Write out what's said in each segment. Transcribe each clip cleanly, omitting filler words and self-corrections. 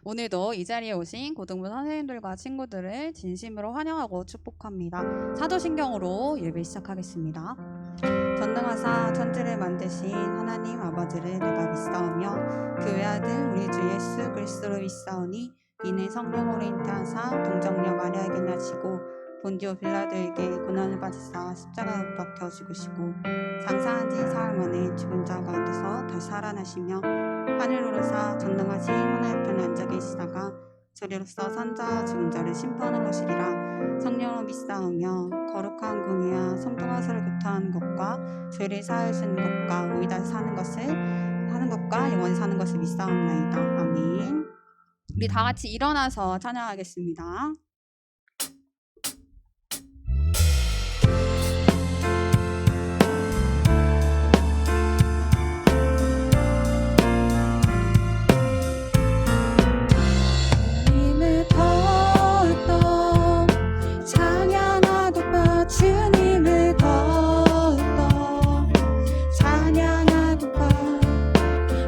오늘도 이 자리에 오신 고등부 선생님들과 친구들을 진심으로 환영하고 축복합니다. 사도신경으로 예배 시작하겠습니다. 전능하사 천지를 만드신 하나님 아버지를 내가 믿사오며 그 외아들 우리 주 예수 그리스도로 믿사오니 이는 성령으로 잉태하사 동정녀 마리아에게 나시고 본디오 빌라도에게 고난을 받으사 십자가에 못 박혀 죽으시고 장사한 지 사흘 만에 죽은 자 가운데서 다시 살아나시며 하늘 오르사 전능하신 하나님 편에 앉아 계시다가 저리로서 산자와 죽은 자를 심판하는 것이리라. 성령으로 믿사오며 거룩한 공의와 성도가 서로 교통하는 것과 죄를 사하시는 것과 오이 다시 사는 것과 영원히 사는 것을 믿사옵나이다. 아멘. 우리 다 같이 일어나서 찬양하겠습니다.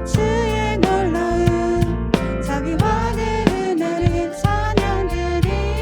주의 놀라운 자비와 늘 은혜를 찬양드리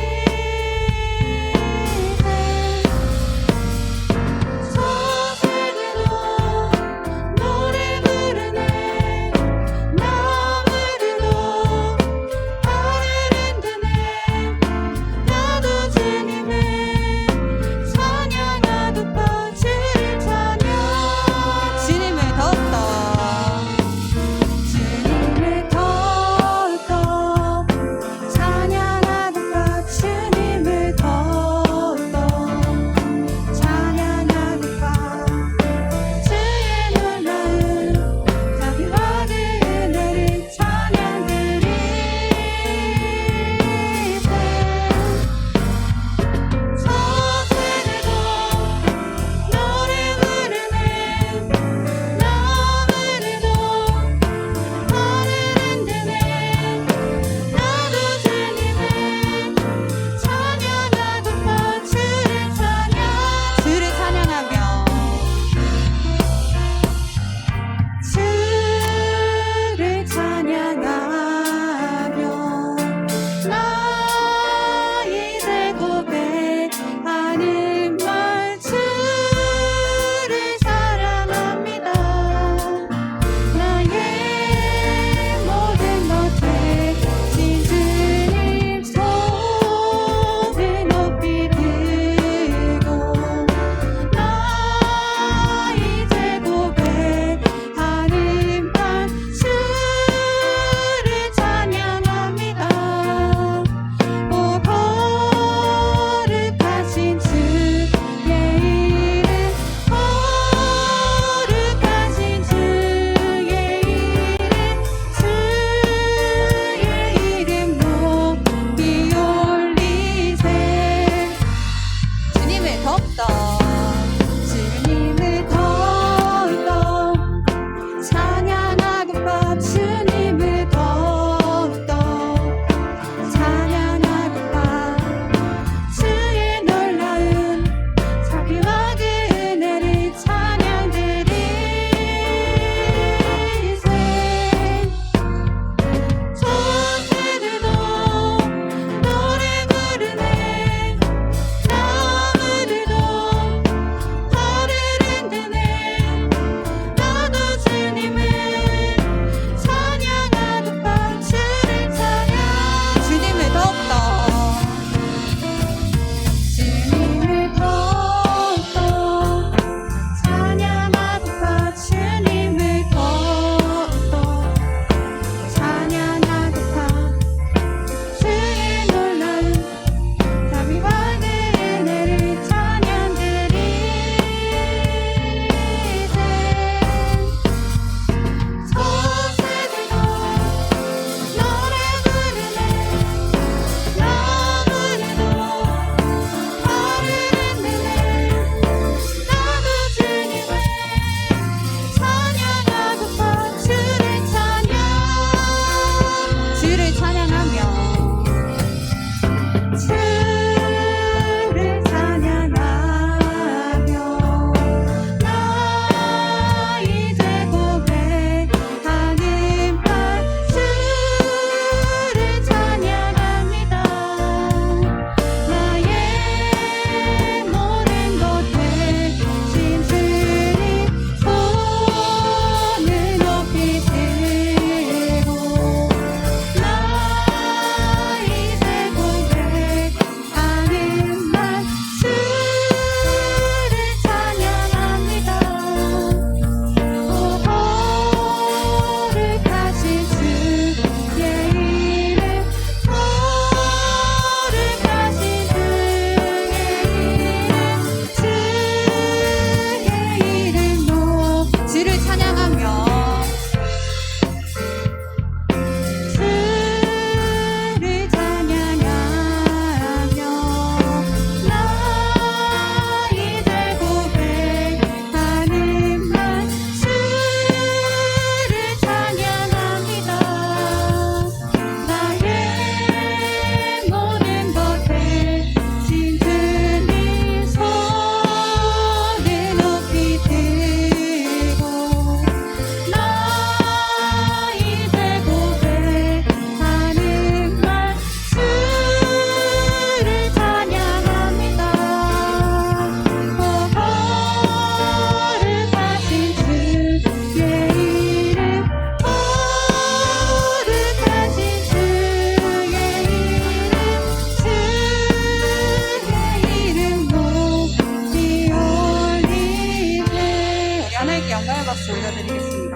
올려드리겠습니다.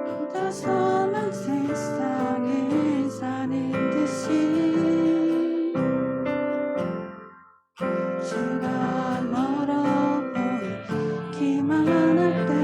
혼자서만 세상을 사는 듯이 주가 멀어 보이기만 할 때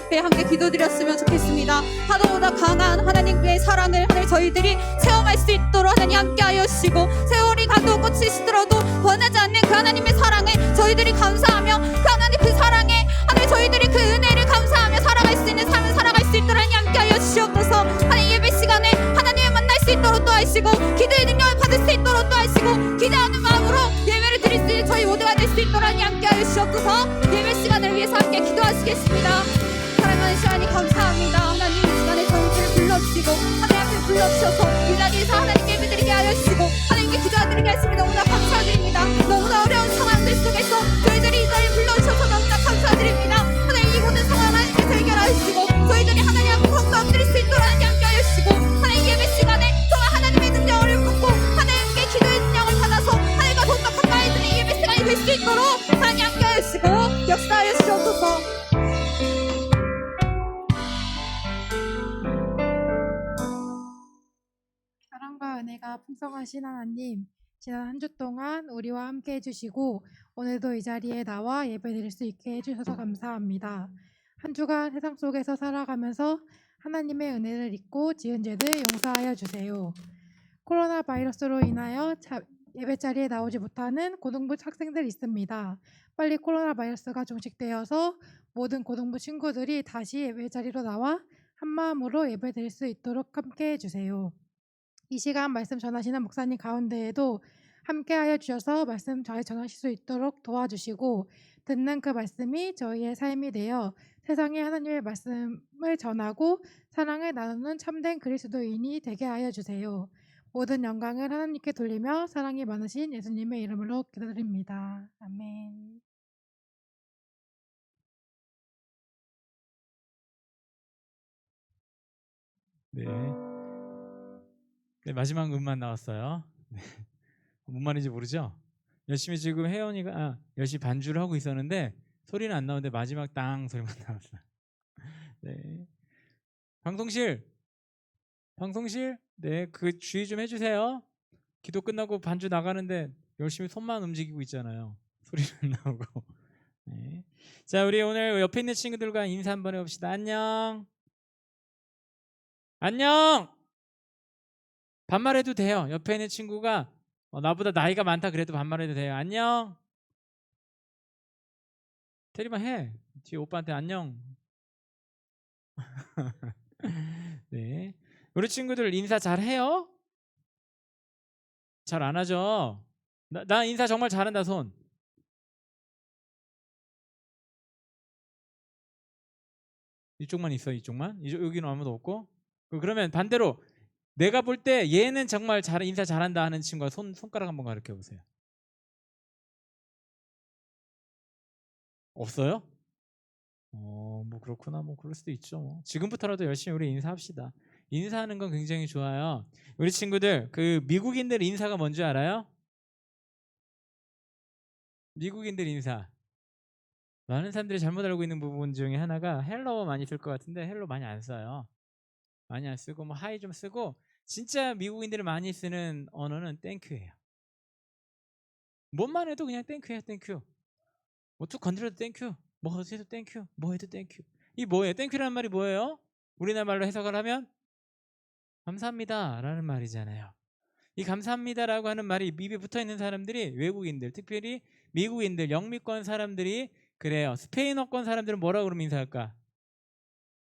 앞에 함께 기도드렸으면 좋겠습니다. 하나보다 강한 하나님의 사랑을 하늘 저희들이 체험할 수 있도록 하나님 함께하여 주시고, 세월이 가도 꽃이 시들어도 변하지 않는 그 하나님의 사랑을 저희들이 감사하며 그 하나님 그 사랑에 하늘 저희들이 그 은혜를 감사하며 살아갈 수 있는 삶을 살아갈 수 있도록 하나님 함께하여 주시옵소서. 하나님 예배 시간에 하나님을 만날 수 있도록 도와주시고, 기도의 능력을 받을 수 있도록 도와주시고, 기도하는 마음으로 예배를 드릴 수 있는 저희 모두가 될 수 있도록 하나님 함께하여 주시옵소서. 예배 시간을 위해서 함께 기도하시겠습니다. 사랑하는 시간이 감사합니다. 하나님 이 시간에 저희들을 불러주시고 하나님 앞에 불러주셔서 이 자리에서 하나님께 예배드리게 하여 주시고 하나님께 기도드리게 하시니 너무나 감사드립니다. 너무나 어려운 상황들 속에서 저희들이 이 자리에 불러주셔서 너무나 감사드립니다. 하나님 이 모든 상황을 하나님께서 해결하여 주시고 저희들이 하나님 앞에 성도 엎드릴 수 있도록 하나님 함께하여 주시고, 하나님 예배 시간에 정말 하나님의 능력을 받고 하나님께 기도의 능력을 받아서 하나님과 더욱더 가까이 드는 예배 시간이 될 수 있도록 하나님 함께하여 주시고 역사하여 주시옵소서. 사랑과 은혜가 풍성하신 하나님, 지난 한 주 동안 우리와 함께 해주시고 오늘도 이 자리에 나와 예배드릴 수 있게 해주셔서 감사합니다. 한 주간 세상 속에서 살아가면서 하나님의 은혜를 잊고 지은 죄들 용서하여 주세요. 코로나 바이러스로 인하여 예배 자리에 나오지 못하는 고등부 학생들 있습니다. 빨리 코로나 바이러스가 종식되어서 모든 고등부 친구들이 다시 예배 자리로 나와 한마음으로 예배드릴 수 있도록 함께 해주세요. 이 시간 말씀 전하시는 목사님 가운데에도 함께하여 주셔서 말씀 잘 전하실 수 있도록 도와주시고, 듣는 그 말씀이 저희의 삶이 되어 세상에 하나님의 말씀을 전하고 사랑을 나누는 참된 그리스도인이 되게 하여 주세요. 모든 영광을 하나님께 돌리며 사랑이 많으신 예수님의 이름으로 기도드립니다. 아멘. 네, 마지막 음만 나왔어요. 네. 뭔 말인지 모르죠? 열심히 지금 혜연이가 열심히 반주를 하고 있었는데 소리는 안 나오는데 마지막 땅 소리만 나왔어요. 네. 방송실, 네, 그 주의 좀 해주세요. 기도 끝나고 반주 나가는데 열심히 손만 움직이고 있잖아요. 소리는 안 나오고. 네. 자, 우리 오늘 옆에 있는 친구들과 인사 한번 해봅시다. 안녕. 안녕. 반말해도 돼요. 옆에 있는 친구가 나보다 나이가 많다 그래도 반말해도 돼요. 안녕. 테리만 해. 뒤에 오빠한테 안녕. 네. 우리 친구들 인사 잘 해요? 잘 안 하죠? 나 인사 정말 잘한다 손. 이쪽만 있어, 이쪽만. 여기는 아무도 없고. 그러면 반대로 내가 볼 때 얘는 정말 인사 잘한다 하는 친구가 손가락 한번 가르쳐 보세요. 없어요? 뭐 그렇구나. 뭐 그럴 수도 있죠. 뭐. 지금부터라도 열심히 우리 인사합시다. 인사하는 건 굉장히 좋아요. 우리 친구들 그 미국인들 인사가 뭔지 알아요? 미국인들 인사. 많은 사람들이 잘못 알고 있는 부분 중에 하나가 헬로 많이 쓸 것 같은데 헬로 많이 안 써요. 많이 안 쓰고 뭐 하이 좀 쓰고, 진짜 미국인들이 많이 쓰는 언어는 땡큐예요. 뭔만 해도 그냥 땡큐예요. 땡큐. 뭐 툭 건드려도 땡큐, 뭐 해도 땡큐, 뭐 해도 땡큐. 이 뭐예요? 땡큐라는 말이 뭐예요? 우리나라 말로 해석을 하면 감사합니다 라는 말이잖아요. 이 감사합니다라고 하는 말이 입에 붙어있는 사람들이 외국인들, 특별히 미국인들, 영미권 사람들이 그래요. 스페인어권 사람들은 뭐라고 그러면 인사할까?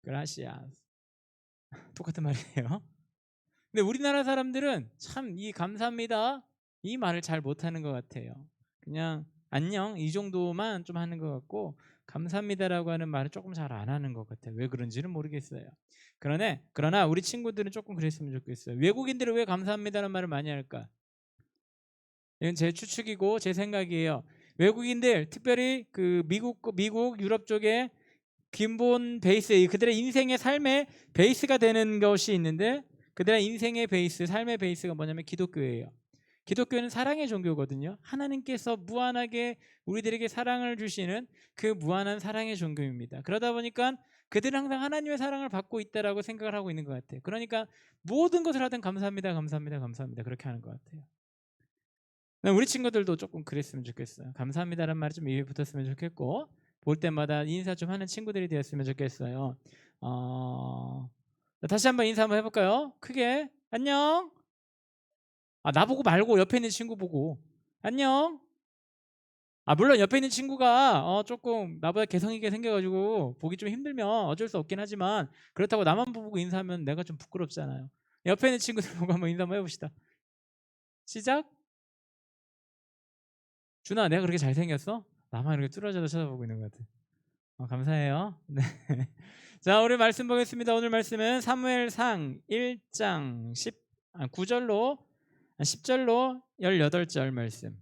그라시아스. 똑같은 말이에요. 근데 우리나라 사람들은 참 이 감사합니다 이 말을 잘 못하는 것 같아요. 그냥 안녕 이 정도만 좀 하는 것 같고, 감사합니다라고 하는 말을 조금 잘 안 하는 것 같아요. 왜 그런지는 모르겠어요. 그러나 우리 친구들은 조금 그랬으면 좋겠어요. 외국인들은 왜 감사합니다라는 말을 많이 할까? 이건 제 추측이고 제 생각이에요. 외국인들, 특별히 그 미국 유럽 쪽에 기본 베이스, 그들의 인생의 삶의 베이스가 되는 것이 있는데, 그들의 인생의 베이스, 삶의 베이스가 뭐냐면 기독교예요. 기독교는 사랑의 종교거든요. 하나님께서 무한하게 우리들에게 사랑을 주시는 그 무한한 사랑의 종교입니다. 그러다 보니까 그들은 항상 하나님의 사랑을 받고 있다라고 생각을 하고 있는 것 같아요. 그러니까 모든 것을 하든 감사합니다, 감사합니다, 감사합니다 그렇게 하는 것 같아요. 우리 친구들도 조금 그랬으면 좋겠어요. 감사합니다라는 말이 좀 입에 붙었으면 좋겠고, 볼 때마다 인사 좀 하는 친구들이 되었으면 좋겠어요. 다시 한번 인사 한번 해볼까요? 크게 안녕. 나보고 말고 옆에 있는 친구 보고 안녕. 물론 옆에 있는 친구가 조금 나보다 개성 있게 생겨가지고 보기 좀 힘들면 어쩔 수 없긴 하지만 그렇다고 나만 보고 인사하면 내가 좀 부끄럽잖아요. 옆에 있는 친구들 보고 한번 인사 한번 해봅시다. 시작. 준아, 내가 그렇게 잘생겼어? 나만 이렇게 뚫어져도 쳐다보고 있는 것 같아. 감사해요. 네. 자, 우리 말씀 보겠습니다. 오늘 말씀은 사무엘상 1장 9절로 10절로 18절 말씀.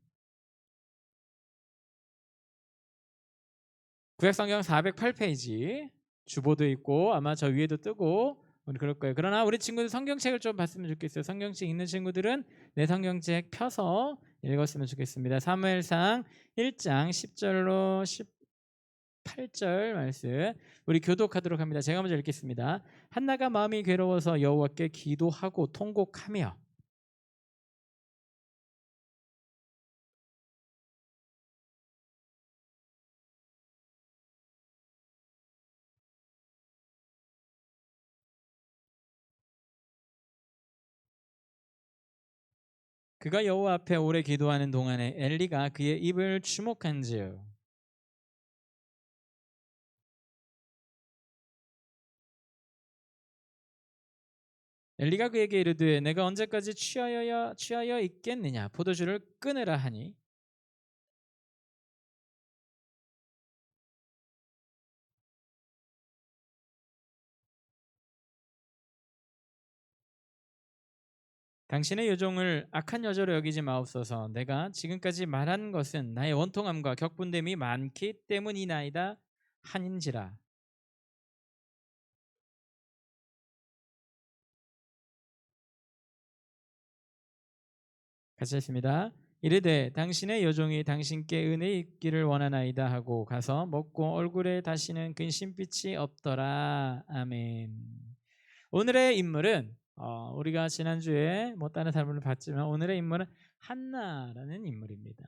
구약성경 408페이지 주보도 있고 아마 저 위에도 뜨고 우리 그럴 거예요. 그러나 우리 친구들 성경책을 좀 봤으면 좋겠어요. 성경책 읽는 친구들은 내 성경책 펴서 읽었으면 좋겠습니다. 사무엘상 1장 10절로 18절 말씀 우리 교독하도록 합니다. 제가 먼저 읽겠습니다. 한나가 마음이 괴로워서 여호와께 기도하고 통곡하며 그가 여호와 앞에 오래 기도하는 동안에 엘리가 그의 입을 주목한즉 엘리가 그에게 이르되 내가 언제까지 취하여 있겠느냐 포도주를 끊으라 하니 당신의 요종을 악한 여자로 여기지 마옵소서. 내가 지금까지 말한 것은 나의 원통함과 격분됨이 많기 때문이나이다 하는지라. 같이 했습니다. 이르되 당신의 요종이 당신께 은혜 있기를 원하나이다 하고 가서 먹고 얼굴에 다시는 근심빛이 없더라. 아멘. 오늘의 인물은 우리가 지난주에 다른 사람을 봤지만 오늘의 인물은 한나라는 인물입니다.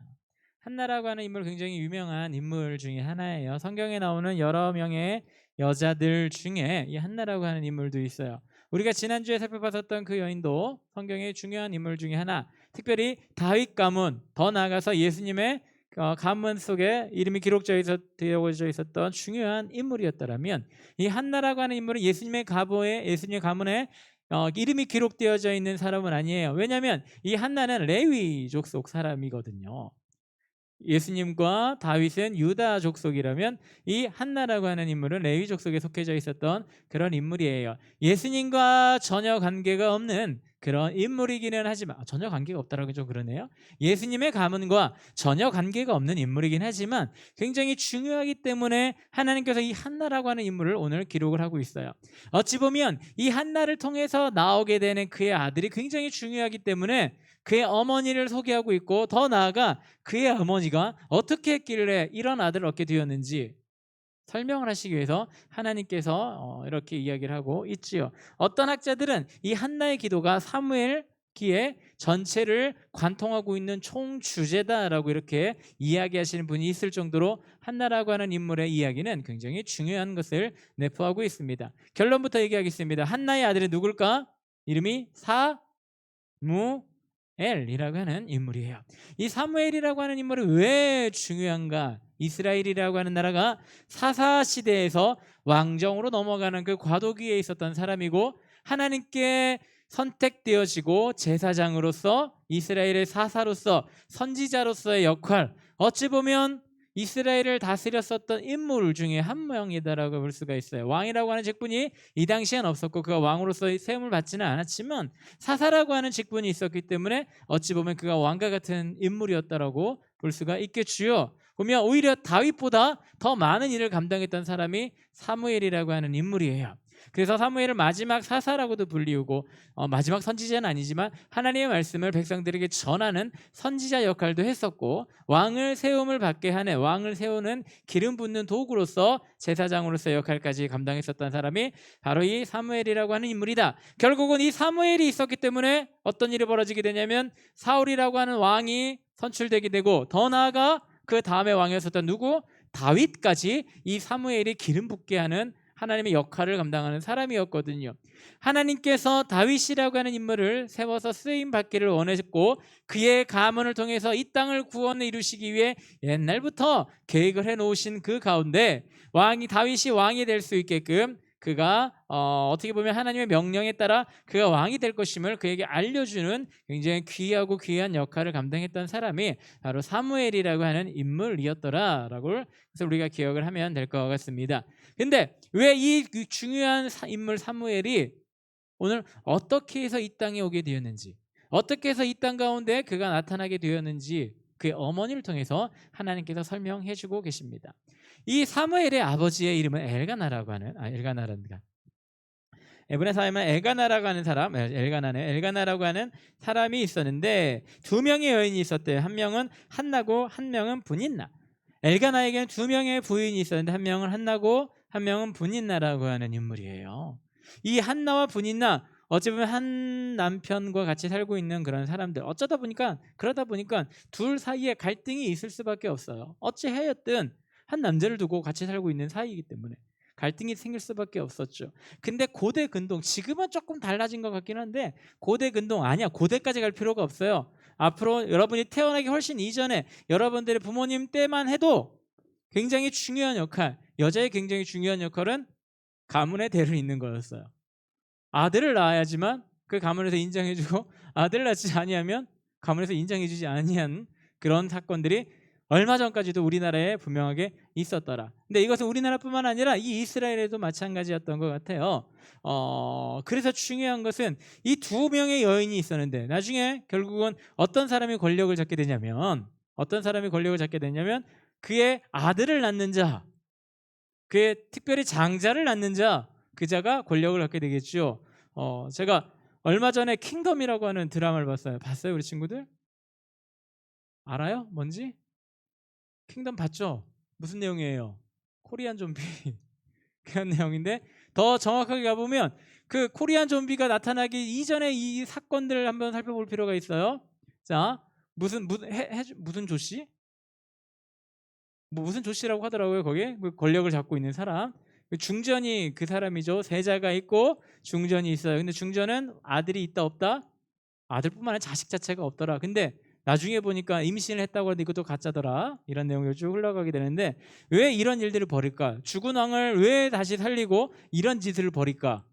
한나라고 하는 인물 굉장히 유명한 인물 중에 하나예요. 성경에 나오는 여러 명의 여자들 중에 이 한나라고 하는 인물도 있어요. 우리가 지난주에 살펴봤었던 그 여인도 성경의 중요한 인물 중에 하나, 특별히 다윗 가문, 더 나아가서 예수님의 가문 속에 이름이 기록되어져 있었던 중요한 인물이었더라면 이 한나라고 하는 인물은 예수님의 가문에 이름이 기록되어져 있는 사람은 아니에요. 왜냐하면 이 한나는 레위 족속 사람이거든요. 예수님과 다윗은 유다 족속이라면 이 한나라고 하는 인물은 레위 족속에 속해져 있었던 그런 인물이에요. 예수님과 전혀 관계가 없는 그런 인물이기는 하지만 전혀 관계가 없다라고 좀 그러네요. 예수님의 가문과 전혀 관계가 없는 인물이긴 하지만 굉장히 중요하기 때문에 하나님께서 이 한나라고 하는 인물을 오늘 기록을 하고 있어요. 어찌 보면 이 한나를 통해서 나오게 되는 그의 아들이 굉장히 중요하기 때문에 그의 어머니를 소개하고 있고 더 나아가 그의 어머니가 어떻게 했길래 이런 아들을 얻게 되었는지 설명을 하시기 위해서 하나님께서 이렇게 이야기를 하고 있지요. 어떤 학자들은 이 한나의 기도가 사무엘기의 전체를 관통하고 있는 총주제다라고 이렇게 이야기하시는 분이 있을 정도로 한나라고 하는 인물의 이야기는 굉장히 중요한 것을 내포하고 있습니다. 결론부터 얘기하겠습니다. 한나의 아들은 누굴까? 이름이 사무엘이라고 하는 인물이에요. 이 사무엘이라고 하는 인물은 왜 중요한가? 이스라엘이라고 하는 나라가 사사 시대에서 왕정으로 넘어가는 그 과도기에 있었던 사람이고 하나님께 선택되어지고 제사장으로서 이스라엘의 사사로서 선지자로서의 역할, 어찌 보면 이스라엘을 다스렸었던 인물 중에 한 명이다라고 볼 수가 있어요. 왕이라고 하는 직분이 이 당시엔 없었고 그가 왕으로서 세움을 받지는 않았지만 사사라고 하는 직분이 있었기 때문에 어찌 보면 그가 왕과 같은 인물이었다라고 볼 수가 있겠지요. 보면 오히려 다윗보다 더 많은 일을 감당했던 사람이 사무엘이라고 하는 인물이에요. 그래서 사무엘을 마지막 사사라고도 불리우고 마지막 선지자는 아니지만 하나님의 말씀을 백성들에게 전하는 선지자 역할도 했었고 왕을 세움을 받게 하는 왕을 세우는 기름 붓는 도구로서 제사장으로서 역할까지 감당했었던 사람이 바로 이 사무엘이라고 하는 인물이다. 결국은 이 사무엘이 있었기 때문에 어떤 일이 벌어지게 되냐면 사울이라고 하는 왕이 선출되게 되고 더 나아가 그 다음에 왕이었었던 누구? 다윗까지 이 사무엘이 기름 붓게 하는 하나님의 역할을 감당하는 사람이었거든요. 하나님께서 다윗이라고 하는 인물을 세워서 쓰임 받기를 원했고 그의 가문을 통해서 이 땅을 구원에 이루시기 위해 옛날부터 계획을 해놓으신 그 가운데 다윗이 왕이 될 수 있게끔 그가 어떻게 보면 하나님의 명령에 따라 그가 왕이 될 것임을 그에게 알려주는 굉장히 귀하고 귀한 역할을 감당했던 사람이 바로 사무엘이라고 하는 인물이었더라라고 그래서 우리가 기억을 하면 될 것 같습니다. 근데 왜 이 중요한 인물 사무엘이 오늘 어떻게 해서 이 땅에 오게 되었는지, 어떻게 해서 이 땅 가운데 그가 나타나게 되었는지 그의 어머니를 통해서 하나님께서 설명해 주고 계십니다. 이 사무엘의 아버지의 이름은 엘가나라고 하는 엘가나란가 에브라임 사람은 엘가나라고 하는 사람, 엘가나라고 하는 사람이 있었는데 두 명의 여인이 있었대요. 한 명은 한나고 한 명은 분인나. 엘가나에게는 두 명의 부인이 있었는데 한 명은 한나고 한 명은 분인나라고 하는 인물이에요. 이 한나와 분인나 어찌 보면 한 남편과 같이 살고 있는 그런 사람들. 그러다 보니까 둘 사이에 갈등이 있을 수밖에 없어요. 어찌하였든 한 남자를 두고 같이 살고 있는 사이이기 때문에 갈등이 생길 수밖에 없었죠. 근데 고대 근동, 지금은 조금 달라진 것 같긴 한데 고대 근동 아니야. 고대까지 갈 필요가 없어요. 앞으로 여러분이 태어나기 훨씬 이전에 여러분들의 부모님 때만 해도 굉장히 중요한 역할, 여자의 굉장히 중요한 역할은 가문의 대를 잇는 거였어요. 아들을 낳아야지만 그 가문에서 인정해주고 아들을 낳지 아니하면 가문에서 인정해주지 아니한 그런 사건들이 얼마 전까지도 우리나라에 분명하게 있었더라. 근데 이것은 우리나라뿐만 아니라 이 이스라엘에도 마찬가지였던 것 같아요. 그래서 중요한 것은 이 두 명의 여인이 있었는데 나중에 결국은 어떤 사람이 권력을 잡게 되냐면 그의 아들을 낳는 자, 그의 특별히 장자를 낳는 자, 그 자가 권력을 갖게 되겠죠. 제가 얼마 전에 킹덤이라고 하는 드라마를 봤어요 우리 친구들? 알아요? 뭔지? 킹덤 봤죠? 무슨 내용이에요? 코리안 좀비 그런 내용인데 더 정확하게 가보면 그 코리안 좀비가 나타나기 이전에 이 사건들을 한번 살펴볼 필요가 있어요. 자, 무슨 조씨? 무슨 조씨라고 하더라고요. 거기에 그 권력을 잡고 있는 사람. 중전이 그 사람이죠. 세자가 있고 중전이 있어요. 근데 중전은 아들이 있다 없다? 아들뿐만 아니라 자식 자체가 없더라. 근데 나중에 보니까 임신을 했다고 하는데 이것도 가짜더라. 이런 내용이 쭉 흘러가게 되는데 왜 이런 일들을 벌일까? 죽은 왕을 왜 다시 살리고 이런 짓을 벌일까?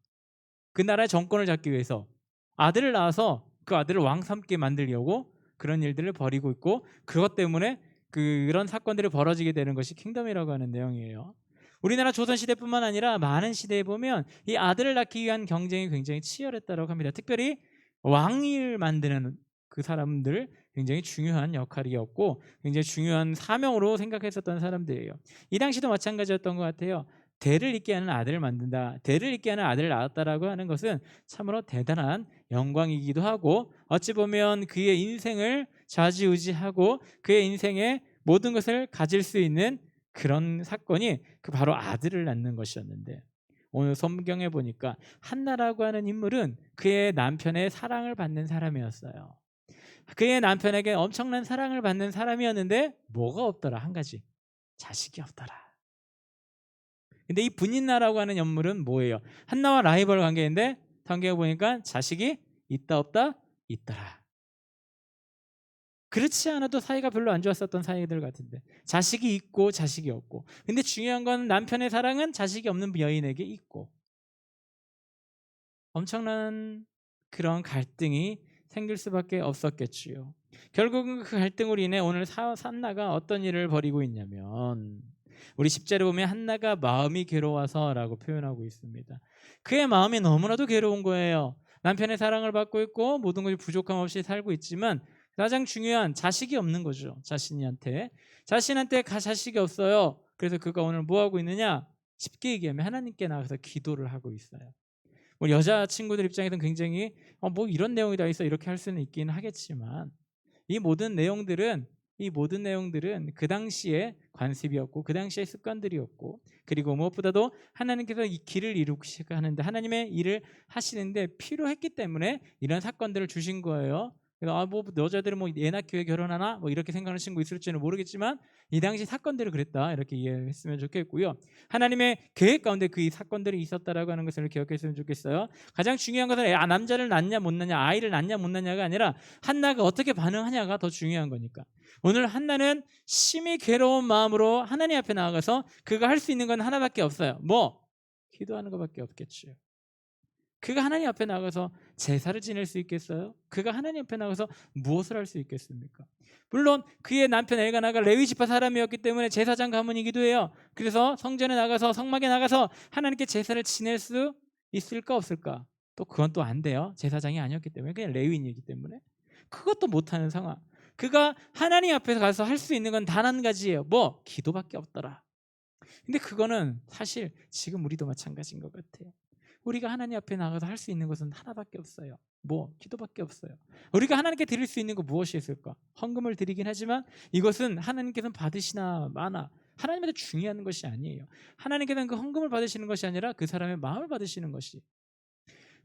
그 나라의 정권을 잡기 위해서 아들을 낳아서 그 아들을 왕 삼게 만들려고 그런 일들을 벌이고 있고 그것 때문에 그런 사건들이 벌어지게 되는 것이 킹덤이라고 하는 내용이에요. 우리나라 조선시대뿐만 아니라 많은 시대에 보면 이 아들을 낳기 위한 경쟁이 굉장히 치열했다고 합니다. 특별히 왕을 만드는 그 사람들 굉장히 중요한 역할이었고 굉장히 중요한 사명으로 생각했었던 사람들이에요. 이 당시도 마찬가지였던 것 같아요. 대를 잇게 하는 아들을 만든다. 대를 잇게 하는 아들을 낳았다라고 하는 것은 참으로 대단한 영광이기도 하고 어찌 보면 그의 인생을 좌지우지하고 그의 인생의 모든 것을 가질 수 있는 그런 사건이 그 바로 아들을 낳는 것이었는데 오늘 성경에 보니까 한나라고 하는 인물은 그의 남편의 사랑을 받는 사람이었어요. 그의 남편에게 엄청난 사랑을 받는 사람이었는데 뭐가 없더라? 한 가지. 자식이 없더라. 근데 이 분인나라고 하는 인물은 뭐예요? 한나와 라이벌 관계인데 성경에 보니까 자식이 있다 없다? 있더라. 그렇지 않아도 사이가 별로 안 좋았었던 사이들 같은데 자식이 있고 자식이 없고 근데 중요한 건 남편의 사랑은 자식이 없는 여인에게 있고 엄청난 그런 갈등이 생길 수밖에 없었겠지요. 결국은 그 갈등으로 인해 오늘 한나가 어떤 일을 벌이고 있냐면 우리 10절에 보면 한나가 마음이 괴로워서라고 표현하고 있습니다. 그의 마음이 너무나도 괴로운 거예요. 남편의 사랑을 받고 있고 모든 것이 부족함 없이 살고 있지만 가장 중요한 자식이 없는 거죠. 자신한테 자식이 없어요. 그래서 그가 오늘 뭐 하고 있느냐? 쉽게 얘기하면 하나님께 나가서 기도를 하고 있어요. 우리 여자 친구들 입장에서는 굉장히 뭐 이런 내용이 다 있어 이렇게 할 수는 있긴 하겠지만 이 모든 내용들은 그 당시의 관습이었고 그 당시의 습관들이었고 그리고 무엇보다도 하나님께서 이 길을 이루시고 하는데 하나님의 일을 하시는데 필요했기 때문에 이런 사건들을 주신 거예요. 그래서 뭐 여자들은 뭐 애 낳기 위해 결혼하나 뭐 이렇게 생각하는 친구 있을지는 모르겠지만 이 당시 사건들을 그랬다 이렇게 이해했으면 좋겠고요. 하나님의 계획 가운데 그 사건들이 있었다라고 하는 것을 기억했으면 좋겠어요. 가장 중요한 것은 남자를 낳냐 못 낳냐, 아이를 낳냐 못 낳냐가 아니라 한나가 어떻게 반응하냐가 더 중요한 거니까. 오늘 한나는 심히 괴로운 마음으로 하나님 앞에 나아가서 그가 할 수 있는 건 하나밖에 없어요. 뭐? 기도하는 것밖에 없겠죠. 그가 하나님 앞에 나가서 제사를 지낼 수 있겠어요? 그가 하나님 앞에 나가서 무엇을 할 수 있겠습니까? 물론 그의 남편 엘가나가 레위 지파 사람이었기 때문에 제사장 가문이기도 해요. 그래서 성전에 나가서 성막에 나가서 하나님께 제사를 지낼 수 있을까 없을까? 또 그건 또 안 돼요. 제사장이 아니었기 때문에 그냥 레위인이기 때문에 그것도 못하는 상황. 그가 하나님 앞에서 가서 할 수 있는 건 단 한 가지예요. 뭐? 기도밖에 없더라. 근데 그거는 사실 지금 우리도 마찬가지인 것 같아요. 우리가 하나님 앞에 나가서 할 수 있는 것은 하나밖에 없어요. 뭐? 기도밖에 없어요. 우리가 하나님께 드릴 수 있는 거 무엇이 있을까? 헌금을 드리긴 하지만 이것은 하나님께서는 받으시나 마나 하나님한테 중요한 것이 아니에요. 하나님께서는 그 헌금을 받으시는 것이 아니라 그 사람의 마음을 받으시는 것이.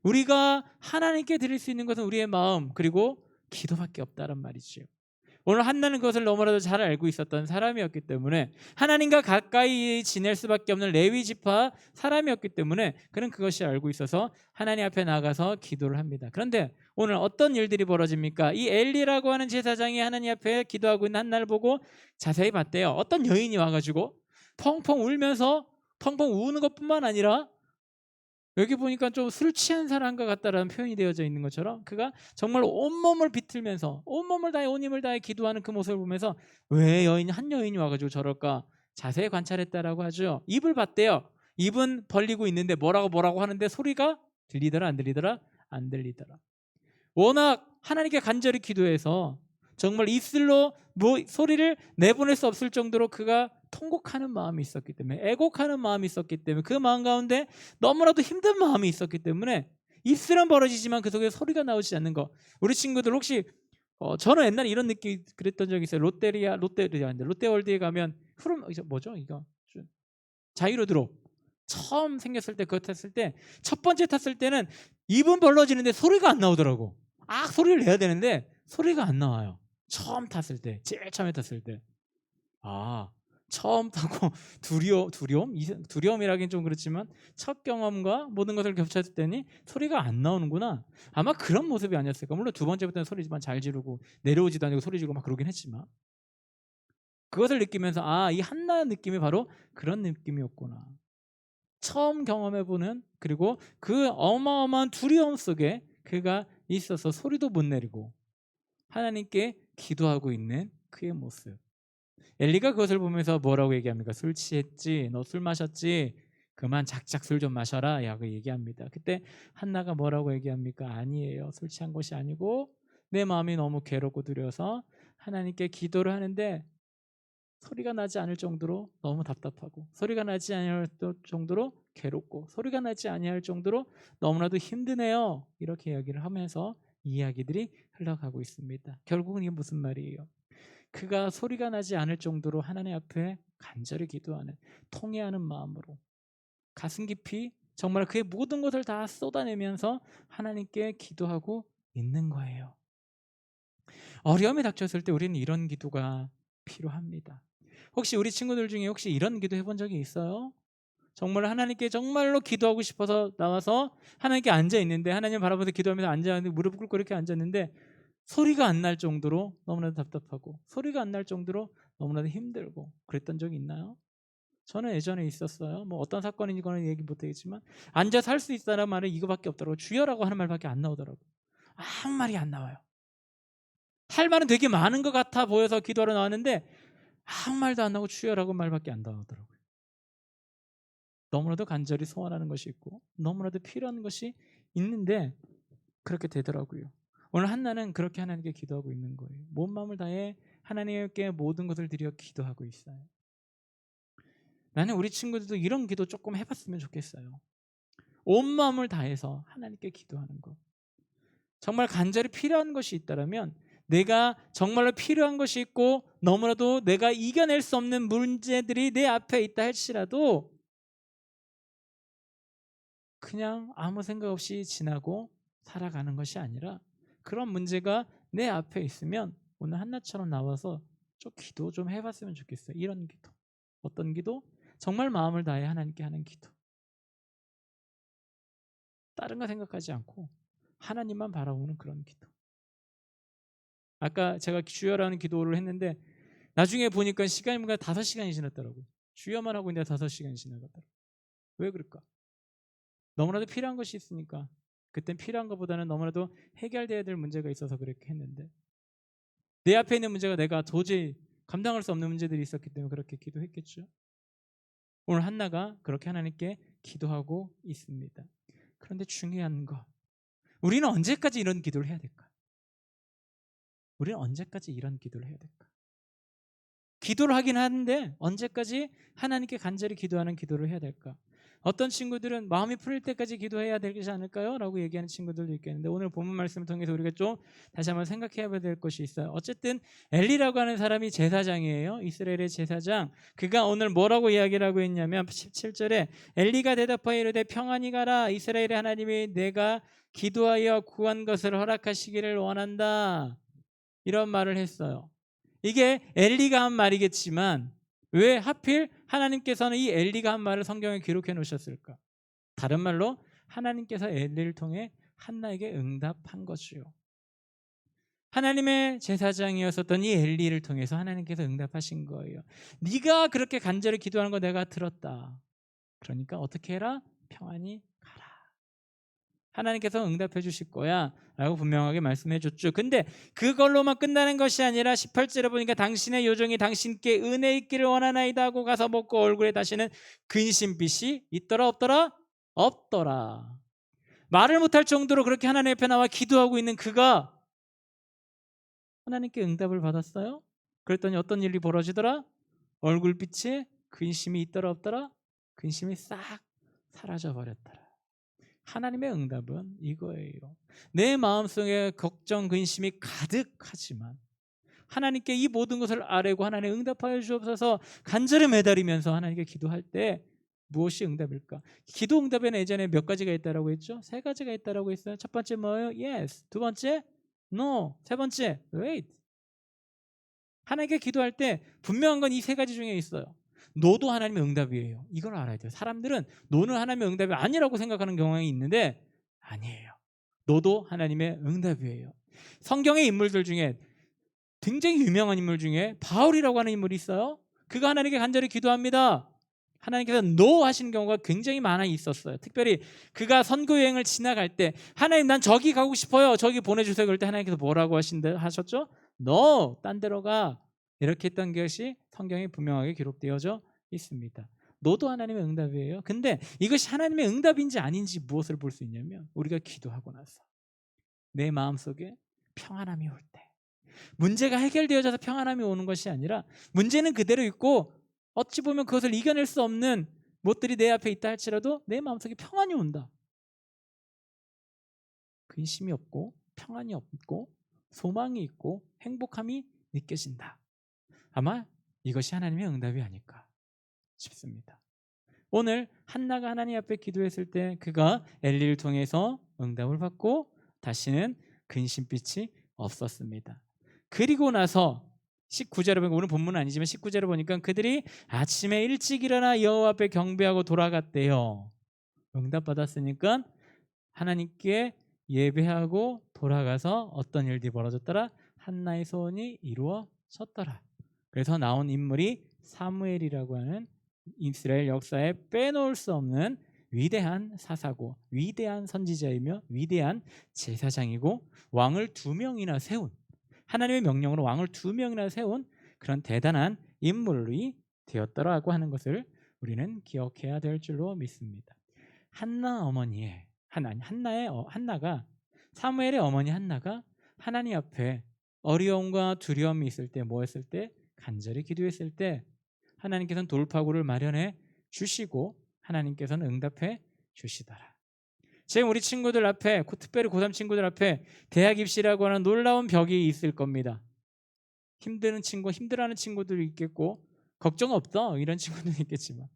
우리가 하나님께 드릴 수 있는 것은 우리의 마음 그리고 기도밖에 없다란 말이죠. 오늘 한나는 그것을 너무나도 잘 알고 있었던 사람이었기 때문에 하나님과 가까이 지낼 수밖에 없는 레위 지파 사람이었기 때문에 그는 그것이 알고 있어서 하나님 앞에 나가서 기도를 합니다. 그런데 오늘 어떤 일들이 벌어집니까? 이 엘리라고 하는 제사장이 하나님 앞에 기도하고 있는 한나를 보고 자세히 봤대요. 어떤 여인이 와가지고 펑펑 울면서 펑펑 우는 것뿐만 아니라 여기 보니까 좀 술 취한 사람과 같다라는 표현이 되어져 있는 것처럼 그가 정말 온몸을 비틀면서 온몸을 다해 온 힘을 다해 기도하는 그 모습을 보면서 왜 한 여인이 와가지고 저럴까 자세히 관찰했다라고 하죠. 입을 봤대요. 입은 벌리고 있는데 뭐라고 하는데 소리가 들리더라 안 들리더라? 안 들리더라. 워낙 하나님께 간절히 기도해서 정말 입술로 소리를 내보낼 수 없을 정도로 그가 통곡하는 마음이 있었기 때문에 애곡하는 마음이 있었기 때문에 그 마음 가운데 너무나도 힘든 마음이 있었기 때문에 입술은 벌어지지만 그 속에 소리가 나오지 않는 거. 우리 친구들 혹시 저는 옛날에 이런 느낌 그랬던 적이 있어요. 롯데월드에 가면 뭐죠 이거 자이로드롭 처음 생겼을 때 그거 탔을 때 첫 번째 탔을 때는 입은 벌러지는데 소리가 안 나오더라고. 소리를 내야 되는데 소리가 안 나와요. 처음 탔을 때, 제일 처음에 탔을 때. 처음 타고 두려움이라긴 좀 그렇지만 첫 경험과 모든 것을 겹쳤을 때니 소리가 안 나오는구나. 아마 그런 모습이 아니었을까. 물론 두 번째부터는 소리지만 잘 지르고 내려오지도 않고 소리 지르고 막 그러긴 했지만 그것을 느끼면서 이 한나의 느낌이 바로 그런 느낌이었구나. 처음 경험해보는 그리고 그 어마어마한 두려움 속에 그가 있어서 소리도 못 내리고 하나님께 기도하고 있는 그의 모습. 엘리가 그것을 보면서 뭐라고 얘기합니까? 술 취했지? 너 술 마셨지? 그만 작작 술 좀 마셔라 라고 얘기합니다. 그때 한나가 뭐라고 얘기합니까? 아니에요. 술 취한 것이 아니고 내 마음이 너무 괴롭고 두려워서 하나님께 기도를 하는데 소리가 나지 않을 정도로 너무 답답하고 소리가 나지 않을 정도로 괴롭고 소리가 나지 아니할 정도로 너무나도 힘드네요. 이렇게 이야기를 하면서 이야기들이 흘러가고 있습니다. 결국은 이게 무슨 말이에요? 그가 소리가 나지 않을 정도로 하나님 앞에 간절히 기도하는 통회하는 마음으로 가슴 깊이 정말 그의 모든 것을 다 쏟아내면서 하나님께 기도하고 있는 거예요. 어려움이 닥쳤을 때 우리는 이런 기도가 필요합니다. 혹시 우리 친구들 중에 혹시 이런 기도 해본 적이 있어요? 정말 하나님께 정말로 기도하고 싶어서 나와서 하나님께 앉아 있는데 하나님 바라보면서 기도하면서 앉아 있는데 무릎 꿇고 이렇게 앉았는데 소리가 안 날 정도로 너무나도 답답하고 소리가 안 날 정도로 너무나도 힘들고 그랬던 적이 있나요? 저는 예전에 있었어요. 뭐 어떤 사건이거나 얘기 못하겠지만 앉아서 할 수 있다는 말은 이거밖에 없더라고요. 주여라고 하는 말밖에 안 나오더라고요. 아무 말이 안 나와요. 할 말은 되게 많은 것 같아 보여서 기도하러 나왔는데 아무 말도 안 나오고 주여라고 말밖에 안 나오더라고요. 너무나도 간절히 소원하는 것이 있고 너무나도 필요한 것이 있는데 그렇게 되더라고요. 오늘 한나는 그렇게 하나님께 기도하고 있는 거예요. 온 마음을 다해 하나님께 모든 것을 드려 기도하고 있어요. 나는 우리 친구들도 이런 기도 조금 해봤으면 좋겠어요. 온 마음을 다해서 하나님께 기도하는 것. 정말 간절히 필요한 것이 있다면 내가 정말로 필요한 것이 있고 너무나도 내가 이겨낼 수 없는 문제들이 내 앞에 있다 할지라도 그냥 아무 생각 없이 지나고 살아가는 것이 아니라 그런 문제가 내 앞에 있으면 오늘 한나처럼 나와서 좀 기도 좀 해봤으면 좋겠어요. 이런 기도. 어떤 기도? 정말 마음을 다해 하나님께 하는 기도. 다른 거 생각하지 않고 하나님만 바라보는 그런 기도. 아까 제가 주여라는 기도를 했는데 나중에 보니까 시간이 뭔가 5시간이 지났더라고요. 주여만 하고 있는데 5시간이 지나갔더라고요. 왜 그럴까? 너무나도 필요한 것이 있으니까. 그땐 필요한 것보다는 너무나도 해결돼야 될 문제가 있어서 그렇게 했는데 내 앞에 있는 문제가 내가 도저히 감당할 수 없는 문제들이 있었기 때문에 그렇게 기도했겠죠. 오늘 한나가 그렇게 하나님께 기도하고 있습니다. 그런데 중요한 거, 우리는 언제까지 이런 기도를 해야 될까? 우리는 언제까지 이런 기도를 해야 될까? 기도를 하긴 하는데 언제까지 하나님께 간절히 기도하는 기도를 해야 될까? 어떤 친구들은 마음이 풀릴 때까지 기도해야 되지 않을까요? 라고 얘기하는 친구들도 있겠는데 오늘 본문 말씀을 통해서 우리가 좀 다시 한번 생각해 봐야 될 것이 있어요. 어쨌든 엘리라고 하는 사람이 제사장이에요. 이스라엘의 제사장. 그가 오늘 뭐라고 이야기를 하고 있냐면 17절에 엘리가 대답하여 이르되 평안히 가라. 이스라엘의 하나님이 내가 기도하여 구한 것을 허락하시기를 원한다. 이런 말을 했어요. 이게 엘리가 한 말이겠지만 왜 하필 하나님께서는 이 엘리가 한 말을 성경에 기록해 놓으셨을까? 다른 말로 하나님께서 엘리를 통해 한나에게 응답한 것이요. 하나님의 제사장이었었던 이 엘리를 통해서 하나님께서 응답하신 거예요. 네가 그렇게 간절히 기도하는 거 내가 들었다. 그러니까 어떻게 해라? 평안히 가라. 하나님께서 응답해 주실 거야 라고 분명하게 말씀해 줬죠. 근데 그걸로만 끝나는 것이 아니라 18절에 보니까 당신의 요정이 당신께 은혜 있기를 원하나이다 하고 가서 먹고 얼굴에 다시는 근심빛이 있더라 없더라? 없더라. 말을 못할 정도로 그렇게 하나님 앞에 나와 기도하고 있는 그가 하나님께 응답을 받았어요. 그랬더니 어떤 일이 벌어지더라? 얼굴빛에 근심이 있더라 없더라? 근심이 싹 사라져 버렸더라. 하나님의 응답은 이거예요. 내 마음속에 걱정, 근심이 가득하지만 하나님께 이 모든 것을 아뢰고 하나님 응답하여 주옵소서 간절히 매달리면서 하나님께 기도할 때 무엇이 응답일까? 기도 응답에는 예전에 몇 가지가 있다라고 했죠? 3가지가 있다라고 했어요. 첫 번째 뭐예요? Yes. 두 번째 No. 세 번째 Wait. 하나님께 기도할 때 분명한 건 이 3가지 중에 있어요. 노도 하나님의 응답이에요. 이걸 알아야 돼요. 사람들은 노는 하나님의 응답이 아니라고 생각하는 경향이 있는데 아니에요. 노도 하나님의 응답이에요. 성경의 인물들 중에 굉장히 유명한 인물 중에 바울이라고 하는 인물이 있어요. 그가 하나님께 간절히 기도합니다. 하나님께서 노 하시는 경우가 굉장히 많아 있었어요. 특별히 그가 선교 여행을 지나갈 때 하나님 난 저기 가고 싶어요. 저기 보내주세요. 그럴 때 하나님께서 뭐라고 하셨죠? No, 딴 데로 가. 이렇게 했던 것이 성경에 분명하게 기록되어져 있습니다. 노도 하나님의 응답이에요. 근데 이것이 하나님의 응답인지 아닌지 무엇을 볼 수 있냐면 우리가 기도하고 나서 내 마음속에 평안함이 올 때 문제가 해결되어져서 평안함이 오는 것이 아니라 문제는 그대로 있고 어찌 보면 그것을 이겨낼 수 없는 못들이 내 앞에 있다 할지라도 내 마음속에 평안이 온다. 근심이 없고 평안이 없고 소망이 있고 행복함이 느껴진다. 아마 이것이 하나님의 응답이 아닐까 싶습니다. 오늘 한나가 하나님 앞에 기도했을 때 그가 엘리를 통해서 응답을 받고 다시는 근심빛이 없었습니다. 그리고 나서 19절에 보니까 오늘 본문은 아니지만 19절에 보니까 그들이 아침에 일찍 일어나 여호와 앞에 경배하고 돌아갔대요. 응답받았으니까 하나님께 예배하고 돌아가서 어떤 일들이 벌어졌더라? 한나의 소원이 이루어졌더라. 그래서 나온 인물이 사무엘이라고 하는 이스라엘 역사에 빼놓을 수 없는 위대한 사사고 위대한 선지자이며 위대한 제사장이고 왕을 2명이나 세운 하나님의 명령으로 왕을 2명이나 세운 그런 대단한 인물이 되었더라고 하는 것을 우리는 기억해야 될 줄로 믿습니다. 한나 어머니의 한나가 사무엘의 어머니 한나가 하나님 앞에 어려움과 두려움이 있을 때 뭐 했을 때 간절히 기도했을 때 하나님께서는 돌파구를 마련해 주시고 하나님께서는 응답해 주시더라. 지금 우리 친구들 앞에 특별히 고3 친구들 앞에 대학 입시라고 하는 놀라운 벽이 있을 겁니다. 힘들어하는 친구들이 있겠고 걱정 없다 이런 친구들이 있겠지만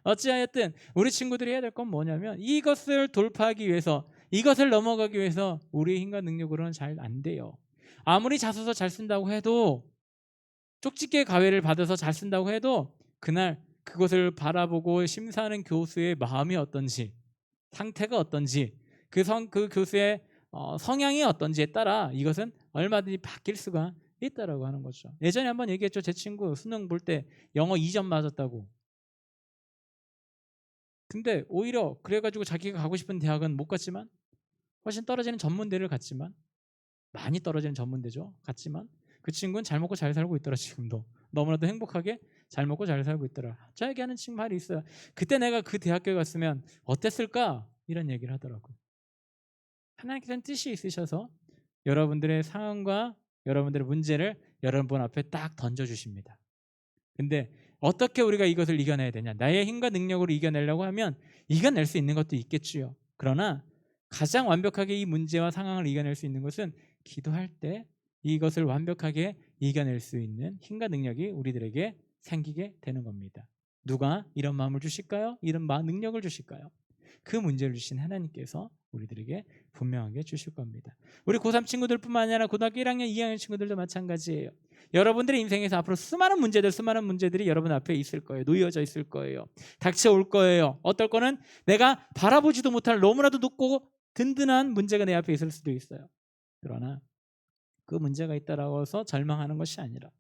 어찌하였든 우리 친구들이 해야 될 건 뭐냐면 이것을 돌파하기 위해서 이것을 넘어가기 위해서 우리의 힘과 능력으로는 잘 안 돼요. 아무리 자소서 잘 쓴다고 해도, 쪽집게 가외를 받아서 잘 쓴다고 해도 그날 그것을 바라보고 심사하는 교수의 마음이 어떤지, 상태가 어떤지, 그 교수의 성향이 어떤지에 따라 이것은 얼마든지 바뀔 수가 있다라고 하는 거죠. 예전에 한번 얘기했죠. 제 친구 수능 볼 때 영어 2점 맞았다고. 근데 오히려 그래가지고 자기가 가고 싶은 대학은 못 갔지만, 훨씬 떨어지는 전문대를 갔지만, 많이 떨어지는 전문대죠. 갔지만 그 친구는 잘 먹고 잘 살고 있더라. 지금도 너무나도 행복하게 잘 먹고 잘 살고 있더라. 저 얘기하는 친구 말이 있어요. 그때 내가 그 대학교에 갔으면 어땠을까? 이런 얘기를 하더라고요. 하나님께서는 뜻이 있으셔서 여러분들의 상황과 여러분들의 문제를 여러분 앞에 딱 던져주십니다. 근데 어떻게 우리가 이것을 이겨내야 되냐? 나의 힘과 능력으로 이겨내려고 하면 이겨낼 수 있는 것도 있겠지요. 그러나 가장 완벽하게 이 문제와 상황을 이겨낼 수 있는 것은 기도할 때 이것을 완벽하게 이겨낼 수 있는 힘과 능력이 우리들에게 생기게 되는 겁니다. 누가 이런 마음을 주실까요? 이런 능력을 주실까요? 그 문제를 주신 하나님께서 우리들에게 분명하게 주실 겁니다. 우리 고3 친구들뿐만 아니라 고등학교 1학년, 2학년 친구들도 마찬가지예요. 여러분들의 인생에서 앞으로 수많은 문제들이 여러분 앞에 있을 거예요. 놓여져 있을 거예요. 닥쳐올 거예요. 어떨 거는 내가 바라보지도 못할 너무나도 높고 든든한 문제가 내 앞에 있을 수도 있어요. 그러나 그 문제가 있다라고 해서 절망하는 것이 아니라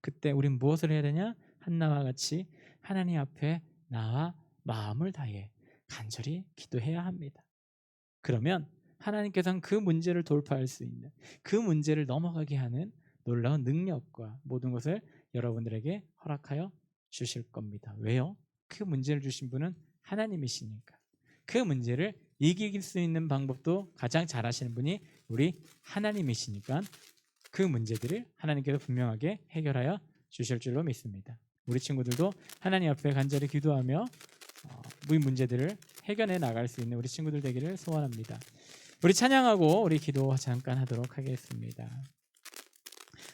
그때 우린 무엇을 해야 되냐? 한나와 같이 하나님 앞에 나와 마음을 다해 간절히 기도해야 합니다. 그러면 하나님께서는 그 문제를 돌파할 수 있는, 그 문제를 넘어가게 하는 놀라운 능력과 모든 것을 여러분들에게 허락하여 주실 겁니다. 왜요? 그 문제를 주신 분은 하나님이시니까. 그 문제를 이길 수 있는 방법도 가장 잘 아시는 분이 우리 하나님이시니까 그 문제들을 하나님께서 분명하게 해결하여 주실 줄로 믿습니다. 우리 친구들도 하나님 앞에 간절히 기도하며 이 문제들을 해결해 나갈 수 있는 우리 친구들 되기를 소원합니다. 우리 찬양하고 우리 기도 잠깐 하도록 하겠습니다.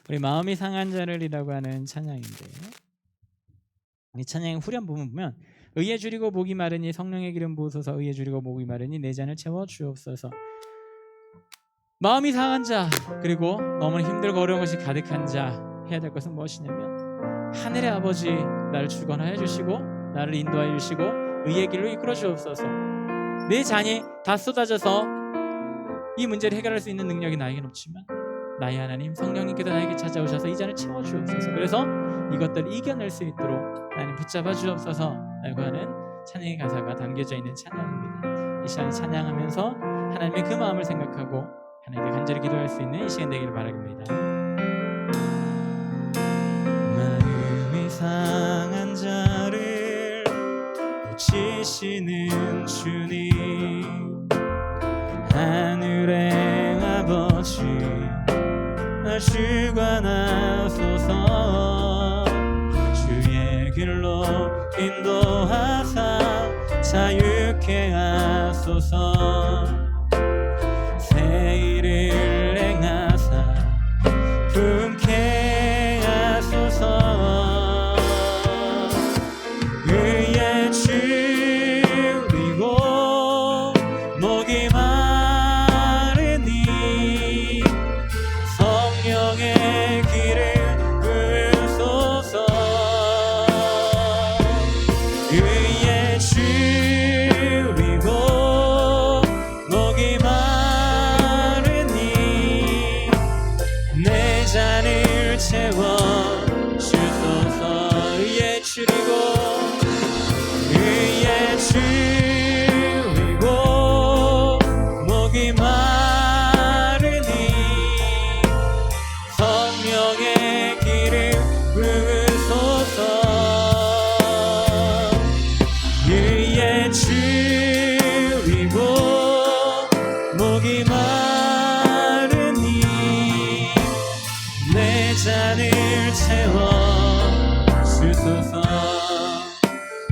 우리 마음이 상한 자를이라고 하는 찬양인데, 이 찬양의 후렴 부분 보면 의에 줄이고 목이 마르니 성령의 기름 부으소서, 의에 줄이고 목이 마르니 내 잔을 채워 주옵소서. 마음이 상한 자, 그리고 너무 힘들고 어려운 것이 가득한 자, 해야 될 것은 무엇이냐면 하늘의 아버지 나를 주관하여 주시고 나를 인도하여 주시고 의의 길로 이끌어 주옵소서. 내 잔이 다 쏟아져서 이 문제를 해결할 수 있는 능력이 나에게는 없지만 나의 하나님 성령님께서 나에게 찾아오셔서 이 잔을 채워 주옵소서. 그래서 이것들을 이겨낼 수 있도록 하나님 붙잡아 주옵소서 라고 하는 찬양의 가사가 담겨져 있는 찬양입니다. 이 시간 찬양하면서 하나님의 그 마음을 생각하고 하나님께 간절히 기도할 수 있는 이 시간 되기를 바랍니다. 마음이 상한 자를 고치시는 주님, 하늘의 아버지 날 주관하소서. 주의 길로 인도하사 자유케 하소서. 새 일을 행하사 품게 하소서. 의에 줄이고 목이 마르니 성령의 길을 부으소서. 의에 줄이고 목이 마르니 내 잔을 채워 주소서. 의에 줄이고 의에 줄이고 목이 마르니 성령의 길을 부으소서. 의에 줄이고 목이 마르니 내 잔을 채워 주소서.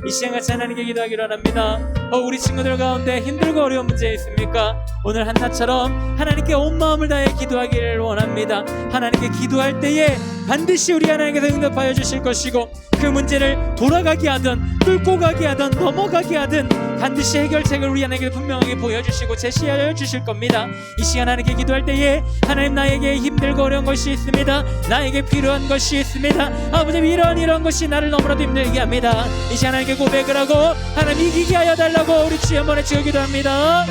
이 시간 같이 하나님께 기도하기로 합니다. 우리 친구들 가운데 힘들고 어려운 문제 있습니까? 오늘 한나처럼 하나님께 온 마음을 다해 기도하기를 원합니다. 하나님께 기도할 때에 반드시 우리 하나님께서 응답하여 주실 것이고 그 문제를 돌아가게 하든 뚫고 가게 하든 넘어가게 하든 반드시 해결책을 우리 하나님께 분명하게 보여주시고 제시하여 주실 겁니다. 이 시간 하나님께 기도할 때에 하나님 나에게 힘들고 어려운 것이 있습니다. 나에게 필요한 것이 있습니다. 아버지 이런 것이 나를 너무나도 힘들게 합니다. 이 시간 하나님께 고백을 하고 하나님 이기게 하여 달라고 우리 주여 한번 외치고 기도합니다.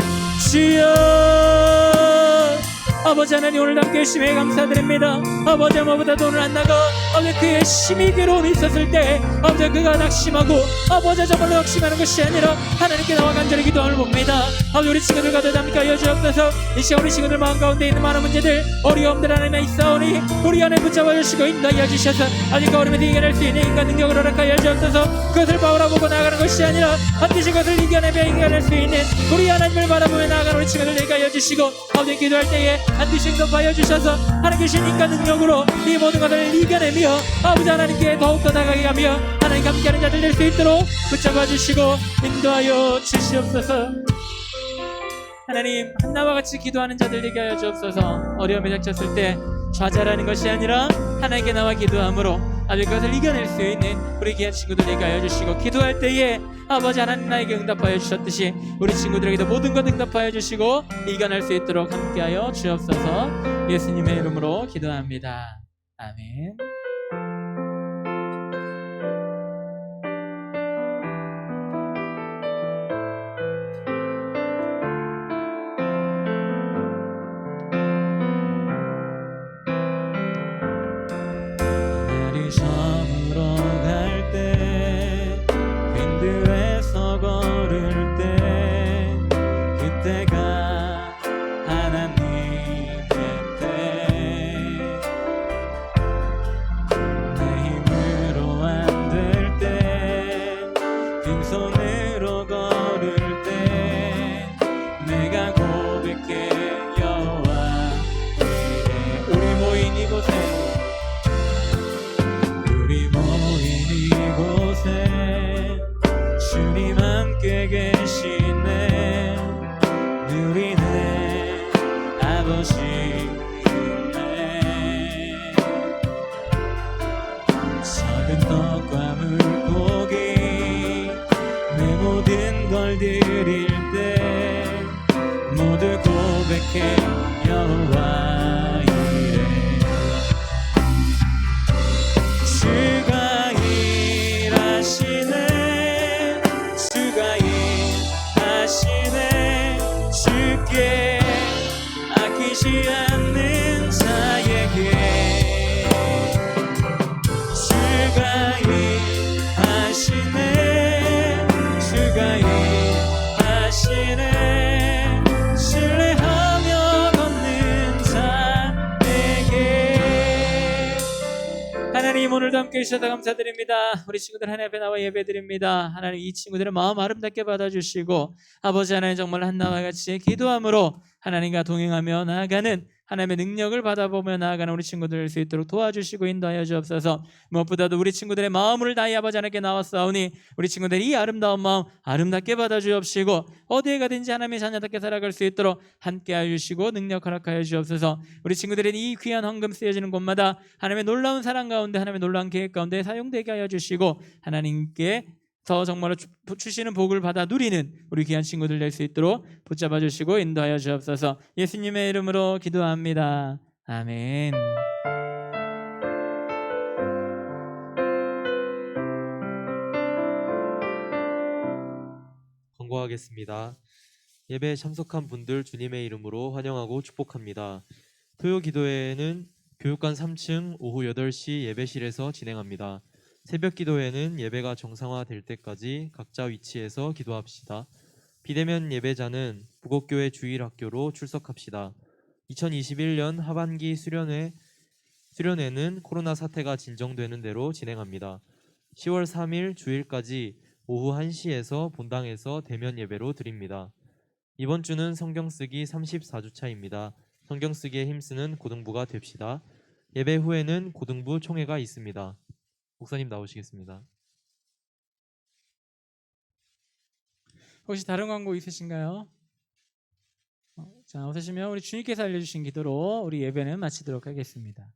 주여 아버지 하나님 오늘 함께 열심히 감사드립니다. 아버지 뭐보다 돈을 안 나가 아버지 그의 심히 괴로움이 있었을 때 아버지 그가 낙심하고 아버지 저번에 낙심하는 것이 아니라 하나님께 나와 간절히 기도함을 봅니다. 아버지 우리 친구들과 함께 하여 주옵소서. 이 시간 우리 친구들 마음 가운데 있는 많은 문제들 어려움들 하나님의 있사오니 우리 안에 붙잡아 주시고 인도하여 주셔서 아직 그 어려움을 이겨낼 수 있는 인간 능력을 허락하여 주옵소서. 그것을 바라보고 나아가는 것이 아니라 반드시 그것을 이겨낼 수 있는 우리 하나님을 바라보며 나아가는 우리 친구들 되게 하여 주시고 아버지 기도할 때에 반드시 응답하여 주셔서 하나님 계신 인간 능력으로 이 모든 것을 이겨내며 아버지 하나님께 더욱더 다가가게 하며 하나님 함께하는 자들 될 수 있도록 붙잡아 주시고 인도하여 주시옵소서. 하나님 한나와 같이 기도하는 자들 되게 하여 주옵소서. 어려움이 닥쳤을 때 좌절하는 것이 아니라 하나님께 나와 기도함으로 아버지 그것을 이겨낼 수 있는 우리 귀한 친구들 되게 하여 주시고 기도할 때에 아버지 하나님 나에게 응답하여 주셨듯이 우리 친구들에게도 모든 것 응답하여 주시고 이겨낼 수 있도록 함께하여 주옵소서. 예수님의 이름으로 기도합니다. 아멘. 날이 저물어 갈 때 빈들에서 걸을 때 그때가 하나님의 때 내 힘으로 안 될 때 빈손으로 걸을 때 내가 고백해 여호와 이래. 우리 모인 이곳에 주님 함께 계시네. 누리네 아버지네. 작은 떡과 물고기 내 모든 걸 드릴 때 모두 고백해 여호와 이래. 주가 일하시네. 주가 일하시네. 주께 아끼지 않는 자에게 주가 일하시네. 주가 일하시네. 신뢰하며 걷는 자에게. 하나님 오늘도 함께 해주셔서 감사드립니다. 우리 친구들 하나님 앞에 나와 예배드립니다. 하나님 이 친구들의 마음 아름답게 받아주시고 아버지 하나님 정말 한나와 같이 기도함으로 하나님과 동행하며 나아가는 하나님의 능력을 받아보며 나아가는 우리 친구들 될 수 있도록 도와주시고 인도하여 주옵소서. 무엇보다도 우리 친구들의 마음을 다해 아버지 하나님께 나왔사오니 우리 친구들이 이 아름다운 마음 아름답게 받아주옵시고 어디에 가든지 하나님의 자녀답게 살아갈 수 있도록 함께하여 주시고 능력 허락하여 주옵소서. 우리 친구들은 이 귀한 헌금 쓰여지는 곳마다 하나님의 놀라운 사랑 가운데 하나님의 놀라운 계획 가운데 사용되게 하여 주시고 하나님께 더 정말로 주시는 복을 받아 누리는 우리 귀한 친구들 될 수 있도록 붙잡아 주시고 인도하여 주옵소서. 예수님의 이름으로 기도합니다. 아멘. 권고하겠습니다. 예배에 참석한 분들 주님의 이름으로 환영하고 축복합니다. 토요 기도회는 교육관 3층 오후 8시 예배실에서 진행합니다. 새벽 기도회는 예배가 정상화될 때까지 각자 위치에서 기도합시다. 비대면 예배자는 부곡교회 주일학교로 출석합시다. 2021년 하반기 수련회는 코로나 사태가 진정되는 대로 진행합니다. 10월 3일 주일까지 오후 1시에서 본당에서 대면 예배로 드립니다. 이번 주는 성경쓰기 34주차입니다. 성경쓰기에 힘쓰는 고등부가 됩시다. 예배 후에는 고등부 총회가 있습니다. 목사님 나오시겠습니다. 혹시 다른 광고 있으신가요? 자, 없으시면 우리 주님께서 알려주신 기도로 우리 예배는 마치도록 하겠습니다.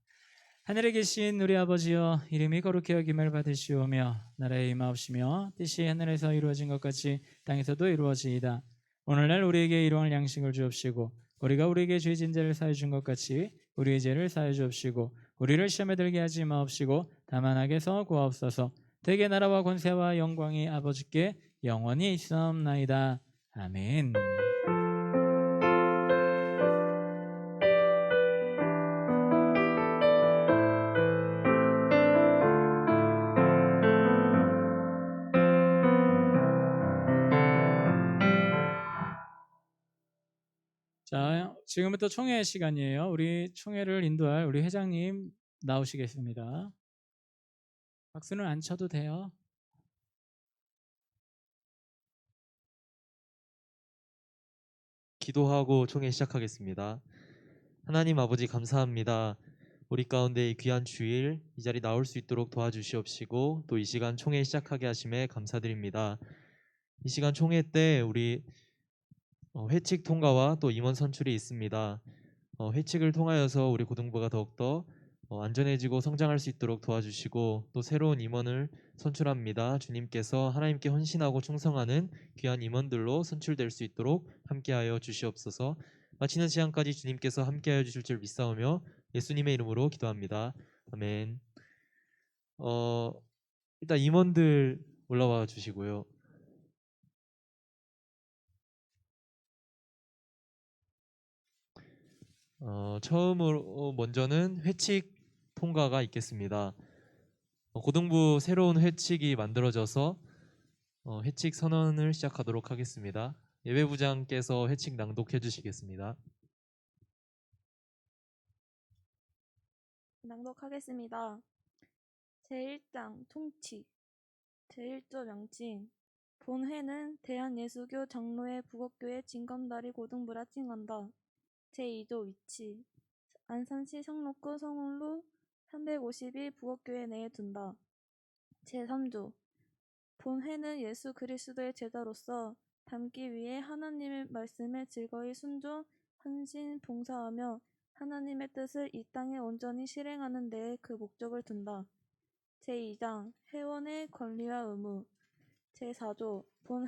하늘에 계신 우리 아버지여, 이름이 거룩히 여김을 받으시오며 나라의 임하옵시며 뜻이 하늘에서 이루어진 것 같이 땅에서도 이루어지이다. 오늘날 우리에게 일용할 양식을 주옵시고 우리가 우리에게 죄 진 자를 사해 준 것 같이 우리의 죄를 사해 주옵시고 우리를 시험에 들게 하지 마옵시고 다만 악에서 구하옵소서. 대개 나라와 권세와 영광이 아버지께 영원히 있사옵나이다. 아멘. 자, 지금부터 총회 시간이에요. 우리 총회를 인도할 우리 회장님 나오시겠습니다. 박수는 안 쳐도 돼요. 기도하고 총회 시작하겠습니다. 하나님 아버지 감사합니다. 우리 가운데 이 귀한 주일 이 자리 나올 수 있도록 도와주시옵시고 또 이 시간 총회 시작하게 하심에 감사드립니다. 이 시간 총회 때 우리 회칙 통과와 또 임원 선출이 있습니다. 회칙을 통하여서 우리 고등부가 더욱더 안전해지고 성장할 수 있도록 도와주시고 또 새로운 임원을 선출합니다. 주님께서 하나님께 헌신하고 충성하는 귀한 임원들로 선출될 수 있도록 함께하여 주시옵소서. 마치는 시간까지 주님께서 함께하여 주실 줄 믿사오며 예수님의 이름으로 기도합니다. 아멘. 일단 임원들 올라와 주시고요. 처음으로 먼저는 회칙 통과가 있겠습니다. 고등부 새로운 회칙이 만들어져서 회칙 선언을 시작하도록 하겠습니다. 예배부장께서 회칙 낭독해 주시겠습니다. 낭독하겠습니다. 제1장 통치 제1조 명칭 본회는 대한예수교 장로회 북옥교회 진검다리 고등부라 칭한다. 제2조 위치 안산시 성록구 성울루 352 북옥교회 내에 둔다. 제3조 본회는 예수 그리스도의 제자로서 담기 위해 하나님의 말씀에 즐거이 순종, 헌신, 봉사하며 하나님의 뜻을 이 땅에 온전히 실행하는 데에 그 목적을 둔다. 제2장 회원의 권리와 의무 제4조 본회